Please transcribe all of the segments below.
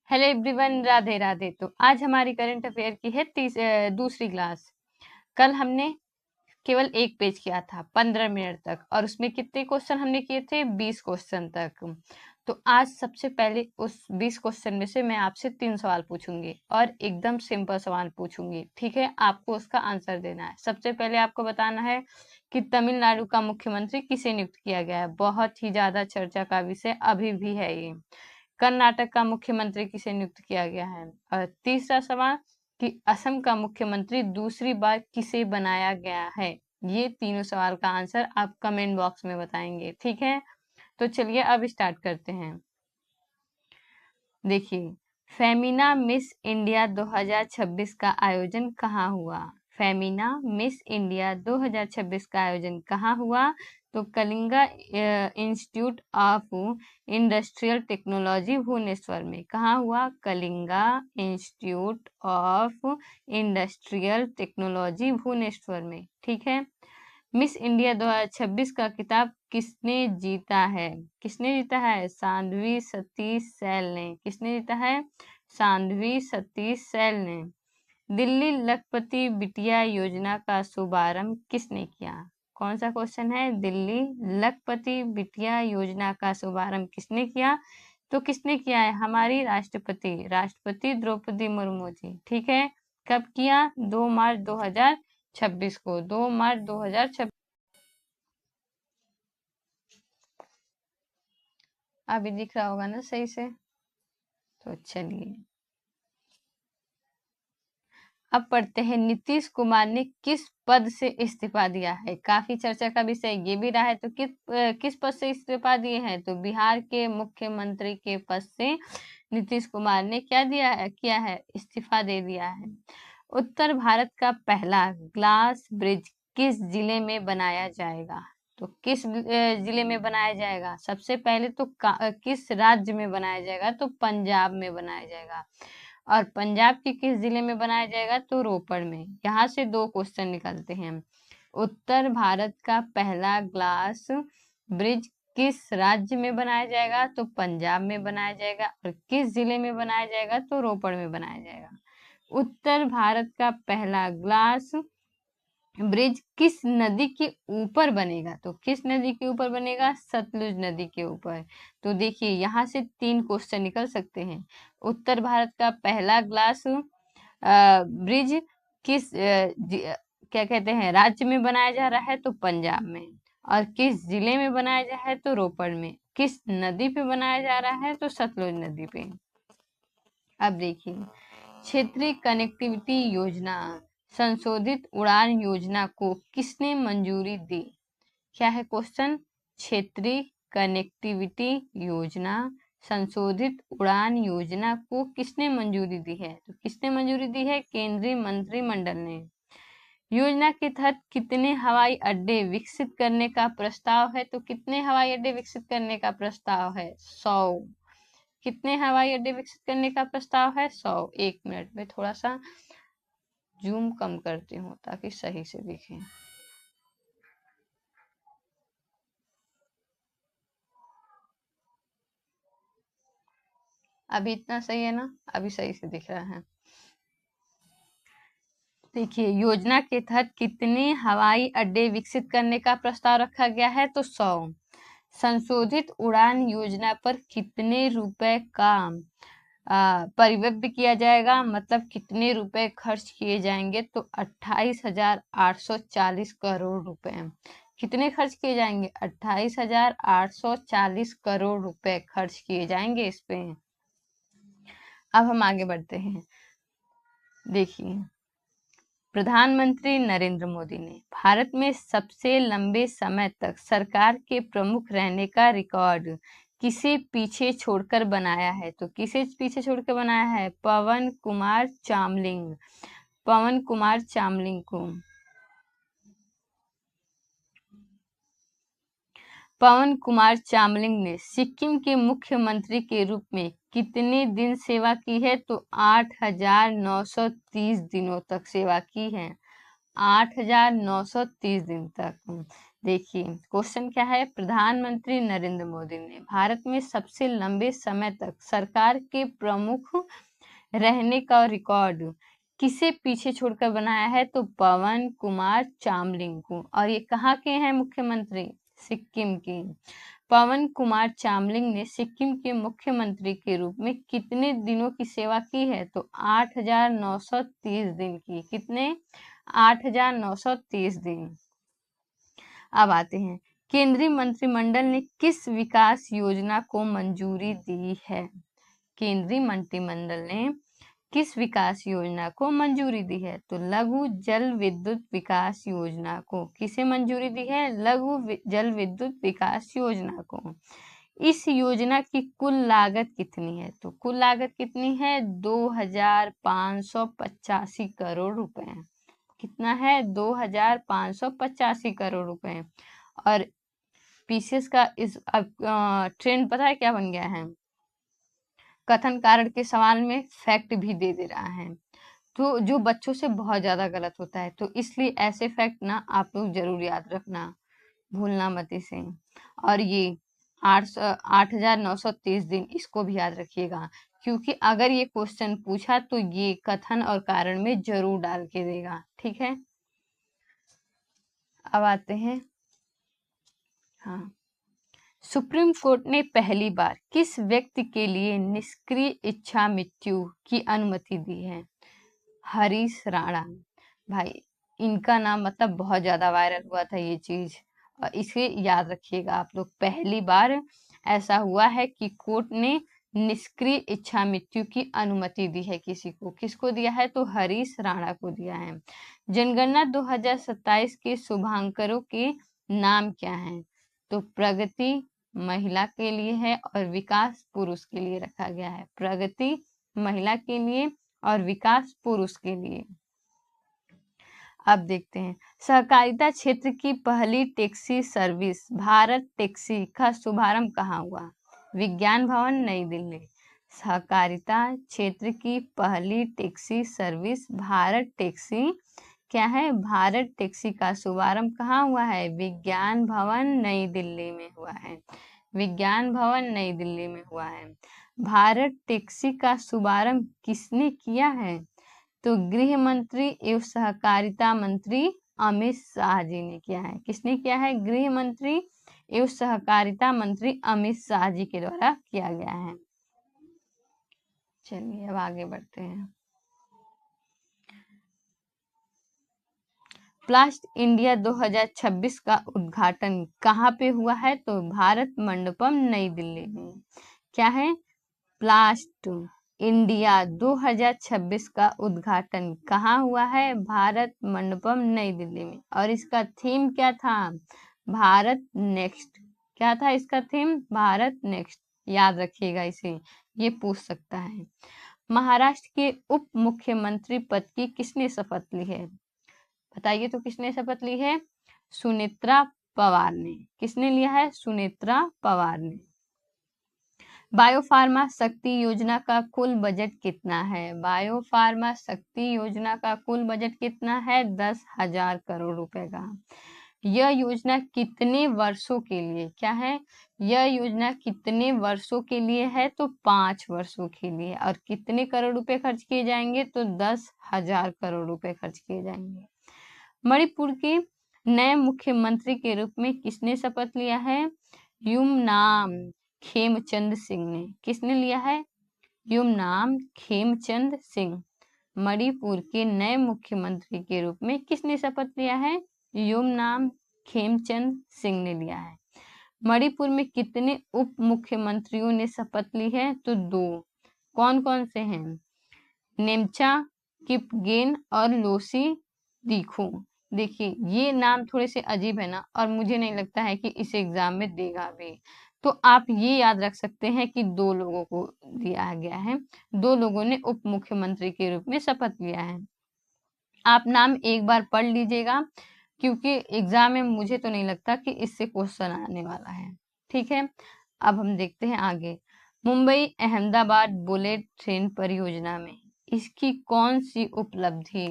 Hello everyone, Radhe Radhe. तो आज हमारी करंट अफेयर की है दूसरी क्लास। कल हमने केवल एक पेज किया था 15 मिनट तक, और उसमें कितने क्वेश्चन हमने किए थे? 20 क्वेश्चन तक। तो आज सबसे पहले उस 20 क्वेश्चन में से मैं आपसे 3 सवाल पूछूंगी और एकदम सिंपल सवाल पूछूंगी, ठीक है? आपको उसका आंसर देना है। सबसे पहले आपको बताना है कि तमिलनाडु का मुख्यमंत्री किसे नियुक्त किया गया है। बहुत ही ज्यादा चर्चा का विषय अभी भी है ये। कर्नाटक का मुख्यमंत्री किसे नियुक्त किया गया है। और तीसरा सवाल कि असम का मुख्यमंत्री दूसरी बार किसे बनाया गया है। ये तीनों सवाल का आंसर आप कमेंट बॉक्स में बताएंगे, ठीक है? तो चलिए अब स्टार्ट करते हैं। देखिए, फेमिना मिस इंडिया 2026 का आयोजन कहाँ हुआ? फेमिना मिस इंडिया 2026 का आयोजन कहाँ हुआ? तो Kalinga Institute of Industrial Technology Bhubaneswar में। कहाँ हुआ? Kalinga Institute of Industrial Technology Bhubaneswar में, ठीक है? मिस इंडिया 2026 का खिताब किसने जीता है? किसने जीता है? साध्वी सतीश सैल ने। किसने जीता है? साध्वी सतीश सैल ने। दिल्ली लखपति बिटिया योजना का शुभारंभ किसने किया? कौन सा क्वेश्चन है? दिल्ली लखपति बिटिया योजना का शुभारंभ किसने किया? तो किसने किया है? हमारी राष्ट्रपति द्रौपदी मुर्मू जी, ठीक है? कब किया? 2 मार्च 2026 को। 2 मार्च 2026। अभी दिख रहा होगा ना सही से? तो चलिए अब पढ़ते हैं, नीतीश कुमार ने किस पद से इस्तीफा दिया है? काफी चर्चा का विषय ये भी रहा है। तो किस पद से इस्तीफा दिए हैं? तो बिहार के मुख्यमंत्री के पद से नीतीश कुमार ने किया है, इस्तीफा दे दिया है। उत्तर भारत का पहला ग्लास ब्रिज किस जिले में बनाया जाएगा? तो किस जिले में बनाया जाएगा? सबसे पहले तो किस राज्य में बनाया जाएगा? तो पंजाब में बनाया जाएगा। और पंजाब के किस जिले में बनाया जाएगा? तो रोपड़ में। यहाँ से 2 क्वेश्चन निकलते हैं। उत्तर भारत का पहला ग्लास ब्रिज किस राज्य में बनाया जाएगा? तो पंजाब में बनाया जाएगा। और किस जिले में बनाया जाएगा? तो रोपड़ में बनाया जाएगा। उत्तर भारत का पहला ग्लास ब्रिज किस नदी के ऊपर बनेगा? तो किस नदी के ऊपर बनेगा? सतलुज नदी के ऊपर। तो देखिए, यहाँ से 3 क्वेश्चन निकल सकते हैं। उत्तर भारत का पहला ग्लास ब्रिज किस क्या कहते हैं, राज्य में बनाया जा रहा है? तो पंजाब में। और किस जिले में बनाया जा रहा है? तो रोपड़ में। किस नदी पे बनाया जा रहा है? तो सतलुज नदी पे। अब देखिए, क्षेत्रीय कनेक्टिविटी योजना संशोधित उड़ान योजना को किसने मंजूरी दी? क्या है क्वेश्चन? क्षेत्रीय कनेक्टिविटी योजना संशोधित उड़ान योजना को किसने मंजूरी दी है? तो किसने मंजूरी दी है? केंद्रीय मंत्रिमंडल ने। योजना के तहत कितने हवाई अड्डे विकसित करने का प्रस्ताव है? तो कितने हवाई अड्डे विकसित करने का प्रस्ताव है? 100। कितने हवाई अड्डे विकसित करने का प्रस्ताव है? 100। 1 मिनट में थोड़ा सा जूम कम करती हूँ ताकि सही से दिखे। अभी इतना सही है ना? अभी सही से दिख रहा है। देखिए, योजना के तहत कितने हवाई अड्डे विकसित करने का प्रस्ताव रखा गया है? तो 100। संशोधित उड़ान योजना पर कितने रुपए का परिव्यय किया जाएगा? मतलब कितने रुपए खर्च किए जाएंगे? तो 28,840 करोड़ रुपए। कितने खर्च किए जाएंगे? 28,840 करोड़ रुपए खर्च किए जाएंगे इस पे। अब हम आगे बढ़ते हैं। देखिए, प्रधानमंत्री नरेंद्र मोदी ने भारत में सबसे लंबे समय तक सरकार के प्रमुख रहने का रिकॉर्ड किसे पीछे छोड़कर बनाया है? तो किसे पीछे छोड़कर बनाया है? पवन कुमार चामलिंग। पवन कुमार चामलिंग को। पवन कुमार चामलिंग ने सिक्किम के मुख्यमंत्री के रूप में कितने दिन सेवा की है? तो 8,930 दिनों तक सेवा की है। 8,930 दिन तक। देखिए क्वेश्चन क्या है, प्रधानमंत्री नरेंद्र मोदी ने भारत में सबसे लंबे समय तक सरकार के प्रमुख रहने का रिकॉर्ड किसे पीछे छोड़कर बनाया है, तो पवन कुमार चामलिंग को। और ये कहाँ के हैं मुख्यमंत्री, सिक्किम के। पवन कुमार चामलिंग ने सिक्किम के मुख्यमंत्री के रूप में कितने दिनों की सेवा की है, तो 8,930 दिन की। कितने, 8,930 दिन। अब आते हैं, केंद्रीय मंत्रिमंडल ने किस विकास योजना को मंजूरी दी है। केंद्रीय मंत्रिमंडल ने किस विकास योजना को मंजूरी दी है, तो लघु जल विद्युत विकास योजना को। किसे मंजूरी दी है, लघु जल विद्युत विकास योजना को। इस योजना की कुल लागत कितनी है, तो कुल लागत कितनी है, 2,585 करोड़ रुपए। कितना है, 2,585 करोड़ रुपए। और पीसीएस का इस ट्रेंड पता है क्या बन गया है, कथन कारण के सवाल में फैक्ट भी दे दे रहा है, तो जो बच्चों से बहुत ज्यादा गलत होता है, तो इसलिए ऐसे फैक्ट ना आप लोग जरूर याद रखना, भूलना मत इसे। और ये 8,930 दिन, इसको भी याद रखिएगा, क्योंकि अगर ये क्वेश्चन पूछा तो ये कथन और कारण में जरूर डाल के देगा, ठीक है। अब आते हैं, हाँ, सुप्रीम कोर्ट ने पहली बार किस व्यक्ति के लिए निष्क्रिय इच्छा मृत्यु की अनुमति दी है, हरीश राणा। भाई इनका नाम मतलब बहुत ज्यादा वायरल हुआ था ये चीज, और इसे याद रखिएगा आप लोग, पहली बार ऐसा हुआ है कि कोर्ट ने निष्क्रिय इच्छा मृत्यु की अनुमति दी है किसी को। किसको दिया है, तो हरीश राणा को दिया है। जनगणना 2027 के शुभांकरों के नाम क्या हैं, तो प्रगति महिला के लिए है और विकास पुरुष के लिए रखा गया है। प्रगति महिला के लिए और विकास पुरुष के लिए। अब देखते हैं, सहकारिता क्षेत्र की पहली टैक्सी सर्विस भारत टैक्सी का शुभारंभ कहाँ हुआ, विज्ञान भवन नई दिल्ली। सहकारिता क्षेत्र की पहली टैक्सी सर्विस भारत टैक्सी क्या है, भारत टैक्सी का शुभारंभ कहाँ हुआ है, विज्ञान भवन नई दिल्ली में हुआ है। विज्ञान भवन नई दिल्ली में हुआ है। भारत टैक्सी का शुभारंभ किसने किया है, तो गृह मंत्री एवं सहकारिता मंत्री अमित शाह जी ने किया है। किसने किया है, गृह मंत्री एवं सहकारिता मंत्री अमित शाह जी के द्वारा किया गया है। चलिए अब आगे बढ़ते हैं। प्लास्ट इंडिया 2026 का उद्घाटन कहाँ पे हुआ है, तो भारत मंडपम नई दिल्ली में। क्या है, प्लास्ट इंडिया 2026 का उद्घाटन कहाँ हुआ है, भारत मंडपम नई दिल्ली में। और इसका थीम क्या था, भारत नेक्स्ट। क्या था इसका थीम, भारत नेक्स्ट। याद रखिएगा इसे, ये पूछ सकता है। महाराष्ट्र के उप मुख्यमंत्री पद की किसने शपथ ली है, बताइए तो किसने शपथ ली है, सुनेत्रा पवार ने। किसने लिया है, सुनेत्रा पवार ने। बायोफार्मा शक्ति योजना का कुल बजट कितना है, बायोफार्मा शक्ति योजना का कुल बजट कितना है, 10,000 करोड़ रुपए का। यह योजना कितने वर्षों के लिए, क्या है, यह योजना कितने वर्षों के लिए है, तो 5 वर्षों के लिए। और कितने करोड़ रुपए खर्च किए जाएंगे, तो 10,000 करोड़ रुपए खर्च किए जाएंगे। मणिपुर के नए मुख्यमंत्री के रूप में किसने शपथ लिया है, युमनाम खेमचंद सिंह ने। किसने लिया है, युमनाम खेमचंद सिंह। मणिपुर के नए मुख्यमंत्री के रूप में किसने शपथ लिया है, युमनाम खेमचंद सिंह ने लिया है। मणिपुर में कितने उप मुख्यमंत्रियों ने शपथ ली है, तो 2। कौन कौन से हैं, नेमचा किपगेन और लोसी दिखो। देखिए ये नाम थोड़े से अजीब है ना, और मुझे नहीं लगता है कि इस एग्जाम में देगा भी, तो आप ये याद रख सकते हैं कि 2 लोगों को दिया गया है, 2 लोगों ने उप मुख्यमंत्री के रूप में शपथ लिया है। आप नाम एक बार पढ़ लीजिएगा, क्योंकि एग्जाम में मुझे तो नहीं लगता कि इससे क्वेश्चन आने वाला है, ठीक है। अब हम देखते हैं आगे, मुंबई अहमदाबाद बुलेट ट्रेन परियोजना में इसकी कौन सी उपलब्धि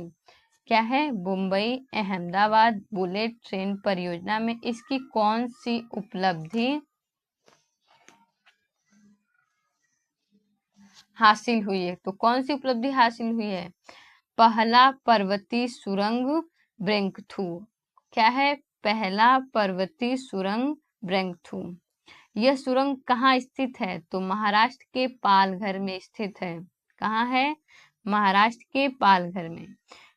क्या है? मुंबई अहमदाबाद बुलेट ट्रेन परियोजना में इसकी कौन सी उपलब्धि हासिल हुई है? तो कौन सी उपलब्धि हासिल हुई है? पहला पर्वतीय सुरंग ब्रेकथ्रू। क्या है? पहला पर्वतीय सुरंग ब्रेकथ्रू। यह सुरंग कहाँ स्थित है? तो महाराष्ट्र के पालघर में स्थित है। कहाँ है? महाराष्ट्र के पालघर में।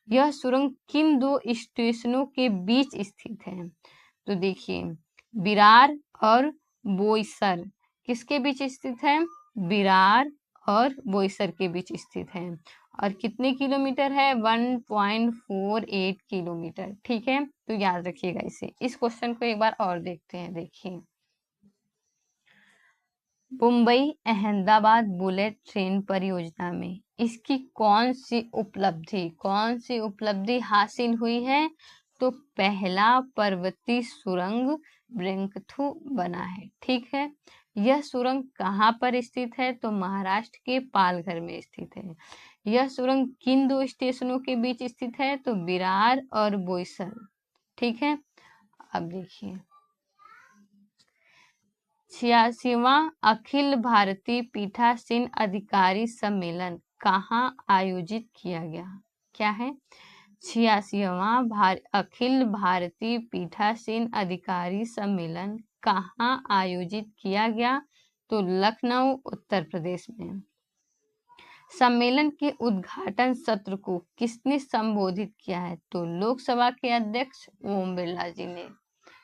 यह सुरंग किन दो स्टेशनों के बीच स्थित है? तो देखिए, विरार और बोईसर किसके बीच स्थित है? विरार और बोईसर के बीच स्थित है। और कितने किलोमीटर है? 1.48 किलोमीटर। ठीक है, तो याद रखिएगा इसे। इस क्वेश्चन को एक बार और देखते हैं। देखिए, मुंबई अहमदाबाद बुलेट ट्रेन परियोजना में इसकी कौन सी उपलब्धि हासिल हुई है? तो पहला पर्वतीय सुरंग ब्रेकथ्रू बना है। ठीक है, यह सुरंग कहाँ पर स्थित है? तो महाराष्ट्र के पालघर में स्थित है। यह सुरंग किन दो स्टेशनों के बीच स्थित है? तो विरार और बोईसर। ठीक है, अब देखिए, 86वां अखिल भारतीय पीठासीन अधिकारी सम्मेलन कहाँ आयोजित किया गया? क्या है? 86वां अखिल भारतीय पीठासीन अधिकारी सम्मेलन कहाँ आयोजित किया गया? तो लखनऊ उत्तर प्रदेश में। सम्मेलन के उद्घाटन सत्र को किसने संबोधित किया है? तो लोकसभा के अध्यक्ष ओम बिरला जी ने।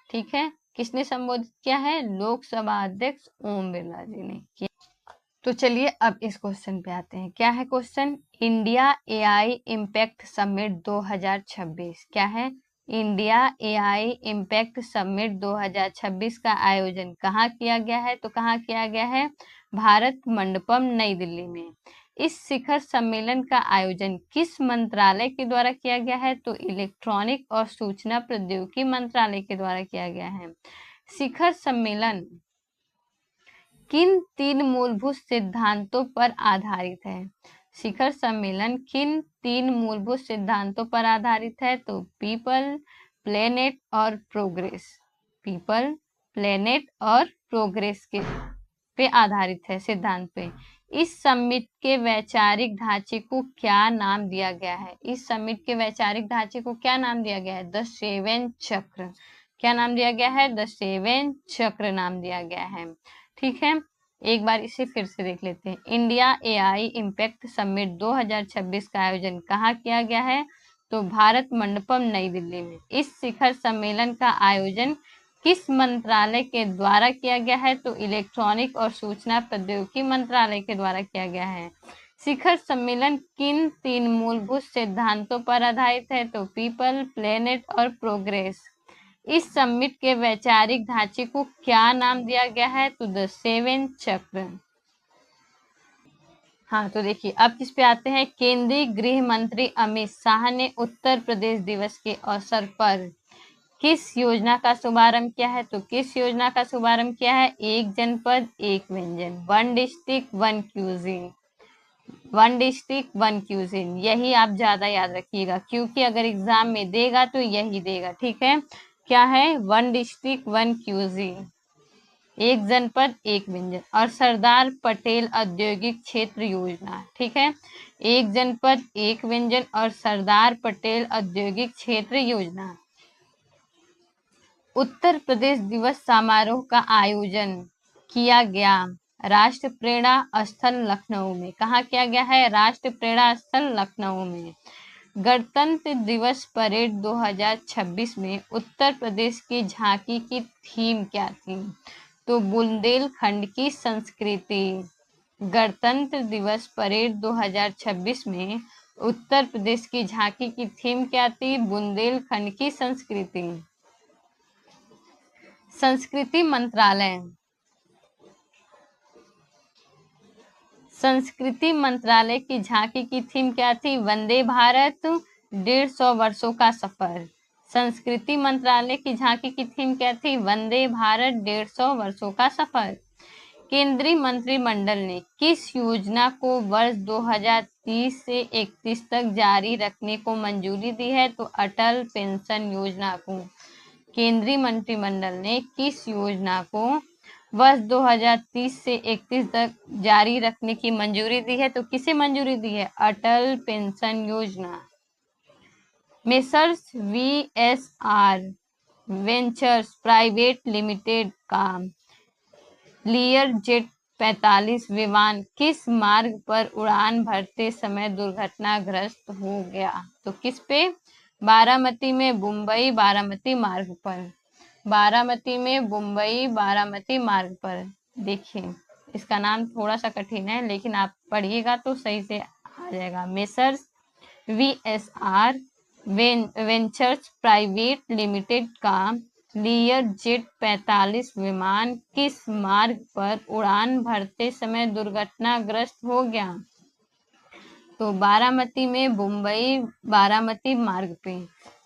ठीक है, किसने संबोधित किया है? लोकसभा अध्यक्ष ओम बिरला जी ने किया। तो चलिए अब इस क्वेश्चन पे आते हैं। क्या है question? India AI impact summit 2026। क्या है? इंडिया एआई इम्पैक्ट समिट 2026 का आयोजन कहाँ किया गया है? तो कहाँ किया गया है? भारत मंडपम नई दिल्ली में। इस शिखर सम्मेलन का आयोजन किस मंत्रालय के द्वारा किया गया है? तो इलेक्ट्रॉनिक और सूचना प्रौद्योगिकी मंत्रालय के द्वारा किया गया है। शिखर सम्मेलन किन 3 मूलभूत सिद्धांतों पर आधारित है? शिखर सम्मेलन किन 3 मूलभूत सिद्धांतों पर आधारित है? तो पीपल, प्लेनेट और प्रोग्रेस। पीपल, प्लेनेट और प्रोग्रेस के पे आधारित है, सिद्धांत पे। इस समिट के वैचारिक ढांचे को क्या नाम दिया गया है? इस समिट के वैचारिक ढांचे को क्या नाम दिया गया है? द 7 चक्र। क्या नाम दिया गया है? द 7 चक्र नाम दिया गया है। ठीक है, एक बार इसे फिर से देख लेते हैं। इंडिया एआई इम्पैक्ट समिट 2026 का आयोजन कहाँ किया गया है? तो भारत मंडपम नई दिल्ली में। इस शिखर सम्मेलन का आयोजन किस मंत्रालय के द्वारा किया गया है? तो इलेक्ट्रॉनिक और सूचना प्रौद्योगिकी मंत्रालय के द्वारा किया गया है। शिखर सम्मेलन किन 3 मूलभूत सिद्धांतों पर आधारित है? तो पीपल, प्लेनेट और प्रोग्रेस। इस समिट के वैचारिक ढांचे को क्या नाम दिया गया है? तो द 7 चक्र। हाँ, तो देखिए अब किस पे आते हैं। केंद्रीय गृह मंत्री अमित शाह ने उत्तर प्रदेश दिवस के अवसर पर किस योजना का शुभारंभ किया है? तो किस योजना का शुभारंभ किया है? एक जनपद एक व्यंजन, 1 डिस्ट्रिक्ट 1 क्यूजिन। 1 डिस्ट्रिक्ट 1 क्यूजिन, यही आप ज्यादा याद रखिएगा, क्योंकि अगर एग्जाम में देगा तो यही देगा। ठीक है, क्या है? 1 डिस्ट्रिक्ट 1 क्यूजिन, एक जनपद एक व्यंजन। और सरदार पटेल औद्योगिक क्षेत्र योजना। ठीक है, एक जनपद एक व्यंजन और सरदार पटेल औद्योगिक क्षेत्र योजना। उत्तर प्रदेश दिवस समारोह का आयोजन किया गया राष्ट्र प्रेरणा स्थल लखनऊ में। कहाँ किया गया है? राष्ट्र प्रेरणा स्थल लखनऊ में। गणतंत्र दिवस परेड 2026 में उत्तर प्रदेश की झांकी की थीम क्या थी? तो बुंदेलखंड की संस्कृति। गणतंत्र दिवस परेड 2026 में उत्तर प्रदेश की झांकी की थीम क्या थी? बुंदेलखंड की संस्कृति। संस्कृति मंत्रालय की झांकी की थीम क्या थी? वंदे भारत 150 वर्षों का सफर। संस्कृति मंत्रालय की झांकी की थीम क्या थी? वंदे भारत 150 वर्षों का सफर। केंद्रीय मंत्रिमंडल ने किस योजना को वर्ष 2030 से 31 तक जारी रखने को मंजूरी दी है? तो अटल पेंशन योजना को। केंद्रीय मंत्रिमंडल ने किस योजना को वर्ष 2030 से 31 तक जारी रखने की मंजूरी दी है? तो किसे मंजूरी दी है? अटल पेंशन योजना। Messrs VSR ventures private limited का लीयरजेट 45 विमान किस मार्ग पर उड़ान भरते समय दुर्घटनाग्रस्त हो गया? तो किस पे? बारामती में मुंबई बारामती मार्ग पर। बारामती में मुंबई बारामती मार्ग पर। देखिए इसका नाम थोड़ा सा कठिन है, लेकिन आप पढ़िएगा तो सही से आ जाएगा। Messrs VSR ventures private limited का लीयरजेट 45 विमान किस मार्ग पर उड़ान भरते समय दुर्घटनाग्रस्त हो गया? तो बारामती में मुंबई बारामती मार्ग पे।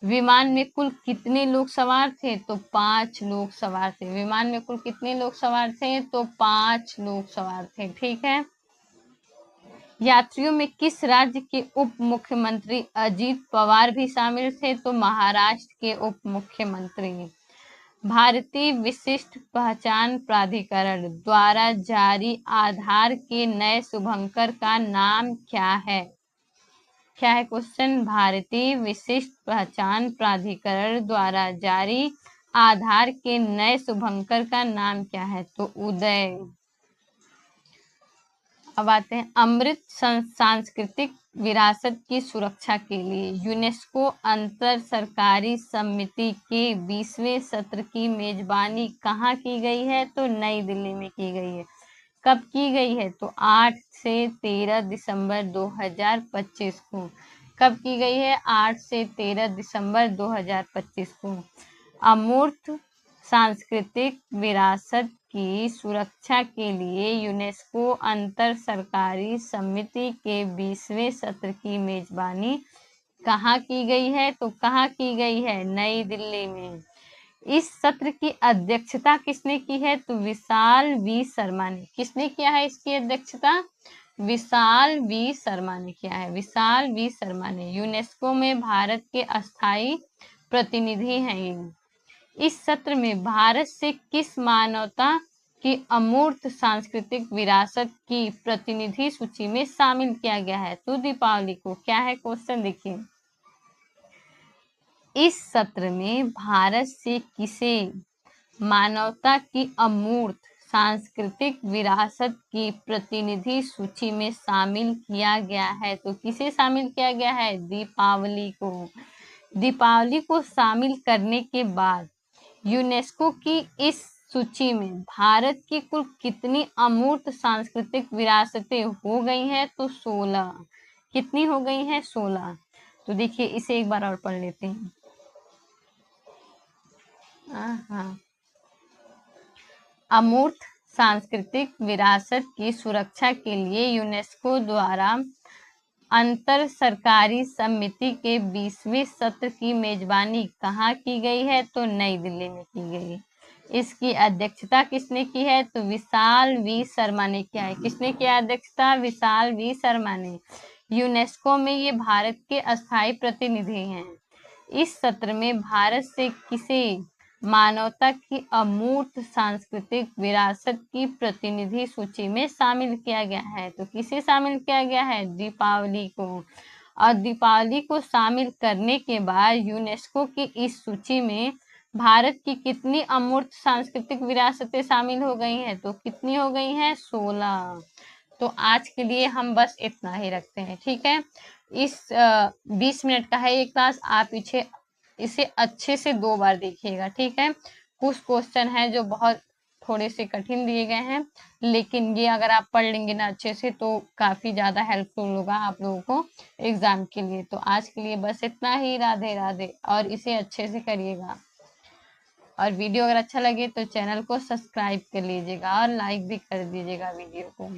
विमान में कुल कितने लोग सवार थे? तो 5 लोग सवार थे। विमान में कुल कितने लोग सवार थे? तो 5 लोग सवार थे। ठीक है। यात्रियों में किस राज्य के उप मुख्यमंत्री अजीत पवार भी शामिल थे? तो महाराष्ट्र के उप मुख्यमंत्री। भारतीय विशिष्ट पहचान प्राधिकरण द्वारा जारी आधार के नए शुभंकर का नाम क्या है? क्या है क्वेश्चन? भारतीय विशिष्ट पहचान प्राधिकरण द्वारा जारी आधार के नए शुभंकर का नाम क्या है? तो उदय। अब आते हैं अमृत सांस्कृतिक विरासत की सुरक्षा के लिए यूनेस्को अंतर सरकारी समिति के 20वें सत्र की मेजबानी कहाँ की गई है? तो नई दिल्ली में की गई है। कब की गई है? तो 8 से 13 दिसंबर 2025 को। कब की गई है? 8 से 13 दिसंबर 2025 को। अमूर्त सांस्कृतिक विरासत की सुरक्षा के लिए यूनेस्को अंतर सरकारी समिति के 20वें सत्र की मेजबानी कहाँ की गई है? तो कहाँ की गई है? नई दिल्ली में। इस सत्र की अध्यक्षता किसने की है? तो विशाल वी शर्मा ने। किसने किया है इसकी अध्यक्षता? विशाल वी शर्मा ने किया है। विशाल वी शर्मा ने। यूनेस्को में भारत के अस्थायी प्रतिनिधि हैं ये। इस सत्र में भारत से किस मानवता की अमूर्त सांस्कृतिक विरासत की प्रतिनिधि सूची में शामिल किया गया है? तो दीपावली को। क्या है क्वेश्चन? देखिए इस सत्र में भारत से किसे मानवता की अमूर्त सांस्कृतिक विरासत की प्रतिनिधि सूची में शामिल किया गया है? तो किसे शामिल किया गया है? दीपावली को। दीपावली को शामिल करने के बाद यूनेस्को की इस सूची में भारत की कुल कितनी अमूर्त सांस्कृतिक विरासतें हो गई हैं? तो 16। कितनी हो गई हैं? 16। तो देखिए इसे एक बार और पढ़ लेते हैं। अमूर्त सांस्कृतिक विरासत की सुरक्षा के लिए यूनेस्को द्वारा अंतर सरकारी समिति के 20वें सत्र की मेजबानी कहाँ की गई है? तो नई दिल्ली में की गई है। इसकी अध्यक्षता किसने की है? तो विशाल वी शर्मा ने किया है। किसने किया अध्यक्षता? विशाल वी शर्मा ने। यूनेस्को में ये भारत के अस्थायी प्रतिनिधि हैं। इस सत्र में भारत से किसे मानवता की अमूर्त सांस्कृतिक विरासत की प्रतिनिधि सूची में शामिल किया गया है? तो किसे शामिल किया गया है? दीपावली को। और दीपावली को शामिल करने के बाद यूनेस्को की इस सूची में भारत की कितनी अमूर्त सांस्कृतिक विरासतें शामिल हो गई हैं? तो कितनी हो गई हैं? 16। तो आज के लिए हम बस इतना ही रखते हैं। ठीक है। इस 20 मिनट का है ये क्लास। आप इसे अच्छे से 2 बार देखिएगा। ठीक है। कुछ क्वेश्चन है जो बहुत थोड़े से कठिन दिए गए हैं, लेकिन ये अगर आप पढ़ लेंगे ना अच्छे से तो काफी ज्यादा हेल्पफुल होगा आप लोगों को एग्जाम के लिए। तो आज के लिए बस इतना ही। राधे राधे। और इसे अच्छे से करिएगा। और वीडियो अगर अच्छा लगे तो चैनल को सब्सक्राइब कर लीजिएगा और लाइक भी कर दीजिएगा वीडियो को।